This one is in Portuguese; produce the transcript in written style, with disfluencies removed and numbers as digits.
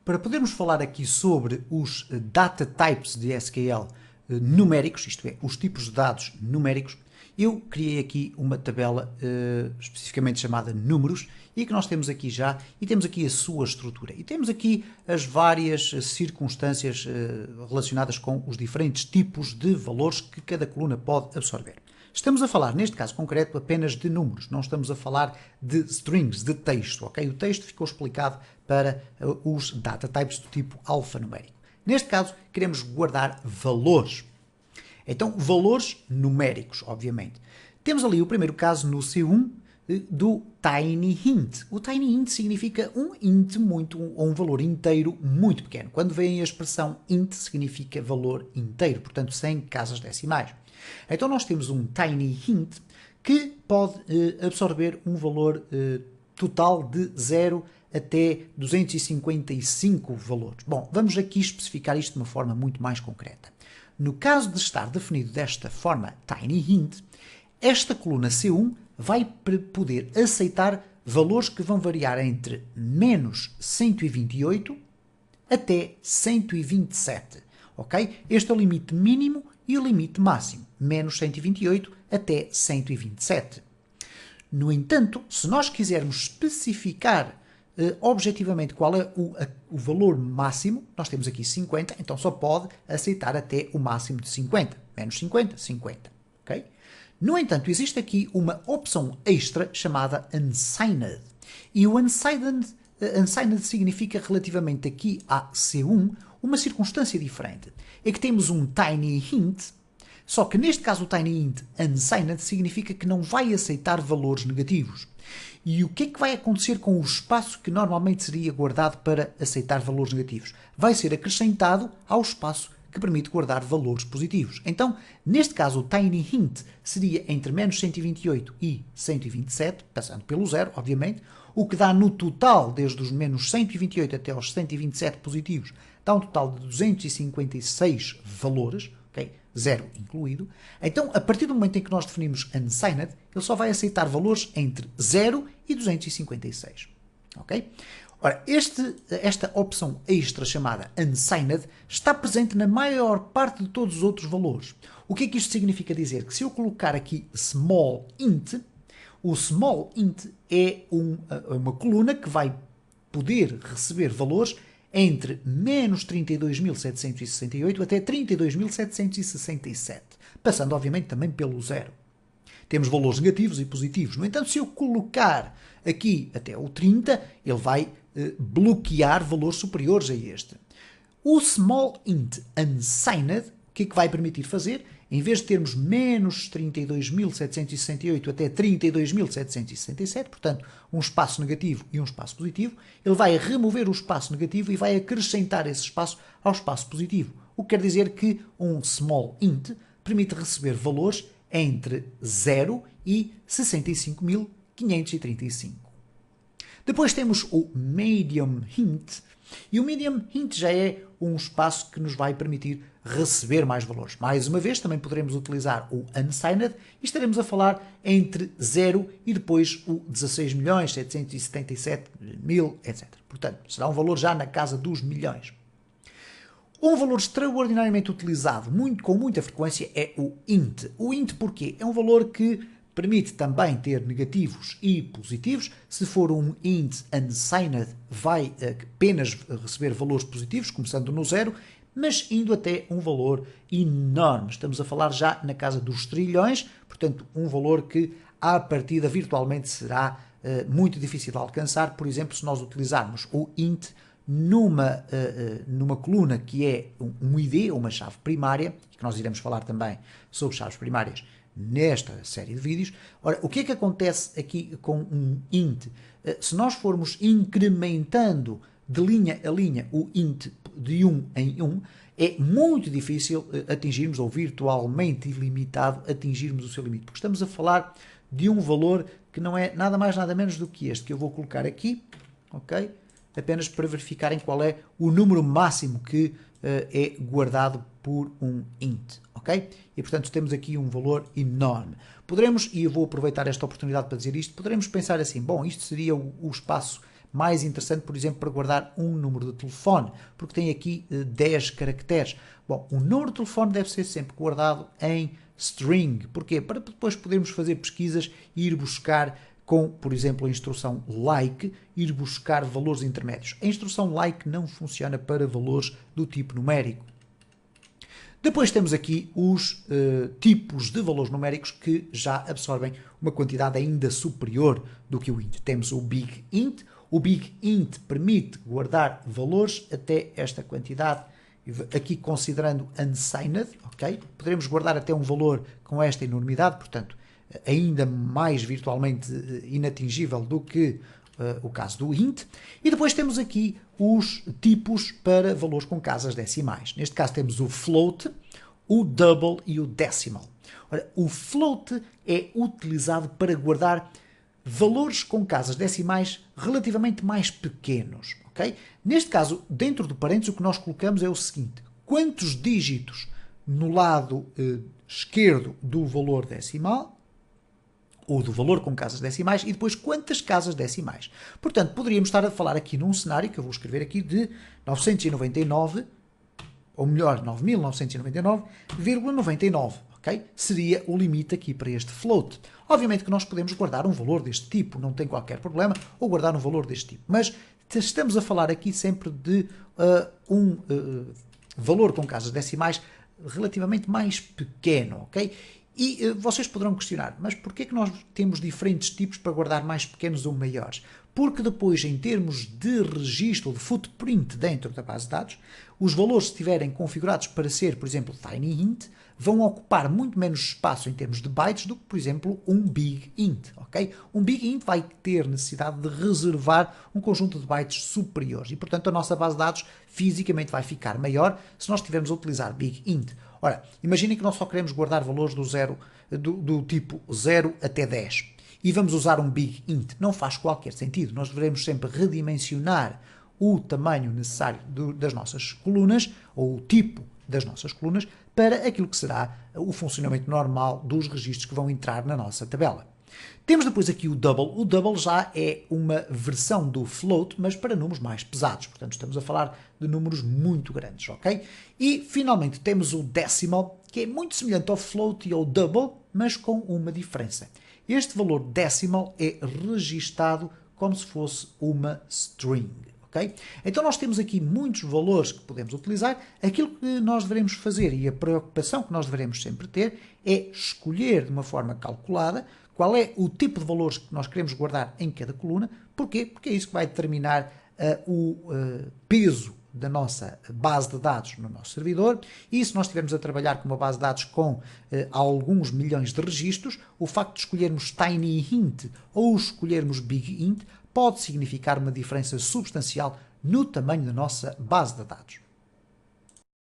Para podermos falar aqui sobre os data types de SQL numéricos, isto é, os tipos de dados numéricos, eu criei aqui uma tabela especificamente chamada números e que nós temos aqui já, e temos aqui a sua estrutura. E temos aqui as várias circunstâncias relacionadas com os diferentes tipos de valores que cada coluna pode absorver. Estamos a falar, neste caso concreto, apenas de números, não estamos a falar de strings, de texto, ok? O texto ficou explicado para os data types do tipo alfanumérico. Neste caso, queremos guardar valores. Então, valores numéricos, obviamente. Temos ali o primeiro caso no C1 do tiny int. O tiny int significa um int ou um valor inteiro muito pequeno. Quando vem a expressão int, significa valor inteiro, portanto, sem casas decimais. Então, nós temos um tiny int que pode absorver um valor total de 0 até 255 valores. Bom, vamos aqui especificar isto de uma forma muito mais concreta. No caso de estar definido desta forma, tinyInt, esta coluna C1 vai poder aceitar valores que vão variar entre menos 128 até 127. Ok? Este é o limite mínimo e o limite máximo, menos 128 até 127. No entanto, se nós quisermos especificar objetivamente qual é o valor máximo, nós temos aqui 50, então só pode aceitar até o máximo de 50. Menos 50, 50. Okay? No entanto, existe aqui uma opção extra chamada unsigned. E o unsigned significa relativamente aqui a C1 uma circunstância diferente. É que temos um tiny int, só que neste caso o tiny int unsigned significa que não vai aceitar valores negativos. E o que é que vai acontecer com o espaço que normalmente seria guardado para aceitar valores negativos? Vai ser acrescentado ao espaço que permite guardar valores positivos. Então, neste caso, o tiny int seria entre menos 128 e 127, passando pelo zero, obviamente, o que dá no total, desde os menos 128 até aos 127 positivos, dá um total de 256 valores, ok? Zero incluído. Então, a partir do momento em que nós definimos unsigned, ele só vai aceitar valores entre 0 e 256. Ok? Ora, esta opção extra chamada unsigned está presente na maior parte de todos os outros valores. O que é que isto significa dizer? Que se eu colocar aqui small int, o small int é uma coluna que vai poder receber valores entre menos 32.768 até 32.767, passando obviamente também pelo zero. Temos valores negativos e positivos. No entanto, se eu colocar aqui até o 30, ele vai bloquear valores superiores a este. O small int unsigned, o que é que vai permitir fazer? Em vez de termos menos 32.768 até 32.767, portanto, um espaço negativo e um espaço positivo, ele vai remover o espaço negativo e vai acrescentar esse espaço ao espaço positivo. O que quer dizer que um small int permite receber valores entre 0 e 65.535. Depois temos o medium int, e o medium int já é um espaço que nos vai permitir receber mais valores. Mais uma vez, também poderemos utilizar o unsigned e estaremos a falar entre 0 e depois o 16.777.000, etc. Portanto, será um valor já na casa dos milhões. Um valor extraordinariamente utilizado com muita frequência é o int. O int porquê? É um valor que permite também ter negativos e positivos. Se for um int unsigned, vai apenas receber valores positivos, começando no zero, mas indo até um valor enorme. Estamos a falar já na casa dos trilhões, portanto, um valor que, à partida, virtualmente será muito difícil de alcançar. Por exemplo, se nós utilizarmos o int numa coluna que é um ID, uma chave primária, que nós iremos falar também sobre chaves primárias nesta série de vídeos. Ora, o que é que acontece aqui com um int? Se nós formos incrementando de linha a linha o int de 1 em 1, é muito difícil atingirmos, ou virtualmente ilimitado, atingirmos o seu limite, porque estamos a falar de um valor que não é nada mais nada menos do que este, que eu vou colocar aqui, ok? Apenas para verificarem qual é o número máximo que é guardado por um int, ok? E portanto temos aqui um valor enorme. Poderemos, e eu vou aproveitar esta oportunidade para dizer isto, poderemos pensar assim, bom, isto seria o espaço mais interessante, por exemplo, para guardar um número de telefone, porque tem aqui 10 caracteres. Bom, o número de telefone deve ser sempre guardado em string. Porquê? Para depois podermos fazer pesquisas e ir buscar com, por exemplo, a instrução like, ir buscar valores intermédios. A instrução like não funciona para valores do tipo numérico. Depois temos aqui os tipos de valores numéricos que já absorvem uma quantidade ainda superior do que o int. Temos o big int. O big int permite guardar valores até esta quantidade, aqui considerando unsigned, ok? Poderemos guardar até um valor com esta enormidade, portanto, ainda mais virtualmente inatingível do que o caso do int. E depois temos aqui os tipos para valores com casas decimais. Neste caso temos o float, o double e o decimal. Ora, o float é utilizado para guardar valores com casas decimais relativamente mais pequenos. Okay? Neste caso, dentro do parênteses, o que nós colocamos é o seguinte: quantos dígitos no lado esquerdo do valor decimal, ou do valor com casas decimais, e depois quantas casas decimais. Portanto, poderíamos estar a falar aqui num cenário, que eu vou escrever aqui, de 999, ou melhor, 9.999,99, ok? Seria o limite aqui para este float. Obviamente que nós podemos guardar um valor deste tipo, não tem qualquer problema, ou guardar um valor deste tipo, mas estamos a falar aqui sempre de valor com casas decimais relativamente mais pequeno, ok? E vocês poderão questionar, mas porquê que nós temos diferentes tipos para guardar mais pequenos ou maiores? Porque depois, em termos de registro, de footprint dentro da base de dados, os valores, se estiverem configurados para ser, por exemplo, tiny int, vão ocupar muito menos espaço em termos de bytes do que, por exemplo, um big int, ok? Um big int vai ter necessidade de reservar um conjunto de bytes superiores e, portanto, a nossa base de dados fisicamente vai ficar maior se nós estivermos a utilizar big int. Ora, imaginem que nós só queremos guardar valores do tipo 0 até 10 e vamos usar um big int. Não faz qualquer sentido. Nós devemos sempre redimensionar o tamanho necessário das nossas colunas, ou o tipo das nossas colunas, para aquilo que será o funcionamento normal dos registros que vão entrar na nossa tabela. Temos depois aqui o double. O double já é uma versão do float, mas para números mais pesados. Portanto, estamos a falar de números muito grandes, ok? E, finalmente, temos o decimal, que é muito semelhante ao float e ao double, mas com uma diferença. Este valor decimal é registado como se fosse uma string, ok? Então, nós temos aqui muitos valores que podemos utilizar. Aquilo que nós devemos fazer e a preocupação que nós devemos sempre ter é escolher de uma forma calculada qual é o tipo de valores que nós queremos guardar em cada coluna. Porquê? Porque é isso que vai determinar o peso da nossa base de dados no nosso servidor. E se nós estivermos a trabalhar com uma base de dados com alguns milhões de registros, o facto de escolhermos tiny int ou escolhermos big int pode significar uma diferença substancial no tamanho da nossa base de dados.